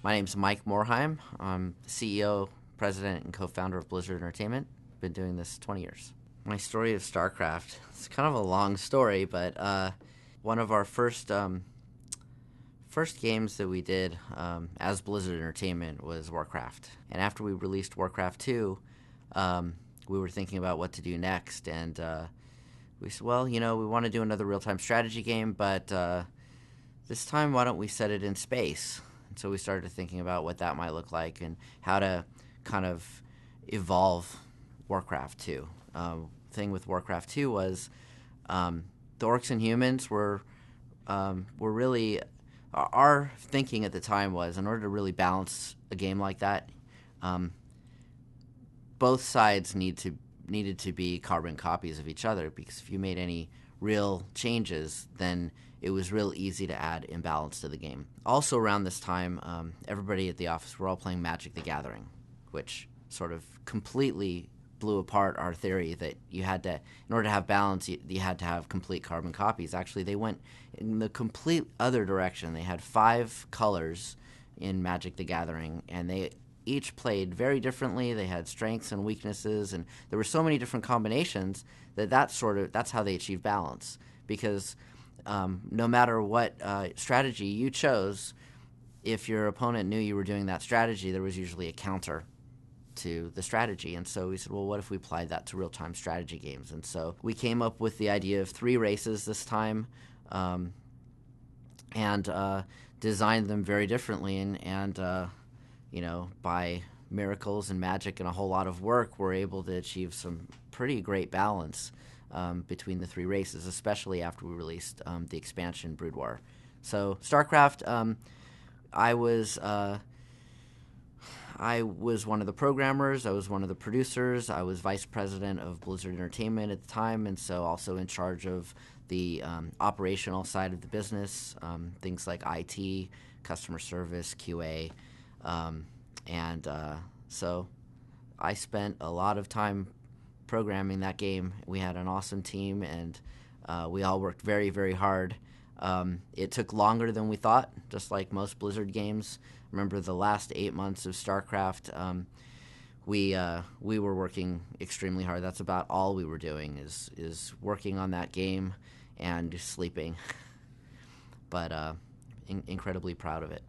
My name's Mike Morhaime. I'm the CEO, president, and co-founder of Blizzard Entertainment. Been doing this 20 years. My story of StarCraft, it's kind of a long story, but one of our first games that we did as Blizzard Entertainment was Warcraft. And after we released Warcraft 2, we were thinking about what to do next, and we said, well, we want to do another real-time strategy game, but this time why don't we set it in space? And so we started thinking about what that might look like and how to kind of evolve Warcraft 2. Thing with Warcraft 2 was the orcs and humans were really, our thinking at the time was, in order to really balance a game like that, both sides needed to be carbon copies of each other, because if you made any real changes, then it was real easy to add imbalance to the game. Also around this time, everybody at the office were all playing Magic the Gathering, which sort of completely blew apart our theory that you had to, in order to have balance, you had to have complete carbon copies. Actually, they went in the complete other direction. They had 5 colors in Magic the Gathering, and they each played very differently. They had strengths and weaknesses, and there were so many different combinations that's how they achieved balance. Because no matter what strategy you chose, if your opponent knew you were doing that strategy, there was usually a counter to the strategy. And so we said, well, what if we applied that to real-time strategy games? And so we came up with the idea of 3 races this time, and designed them very differently. And by miracles and magic and a whole lot of work, we're able to achieve some pretty great balance between the 3 races, especially after we released the expansion Brood War. So StarCraft, I was one of the programmers, I was one of the producers, I was vice president of Blizzard Entertainment at the time, and so also in charge of the operational side of the business, things like IT, customer service, QA, and so I spent a lot of time programming that game. We had an awesome team, and we all worked very, very hard. It took longer than we thought, just like most Blizzard games. Remember the last 8 months of StarCraft, we were working extremely hard. That's about all we were doing is working on that game and sleeping. But incredibly proud of it.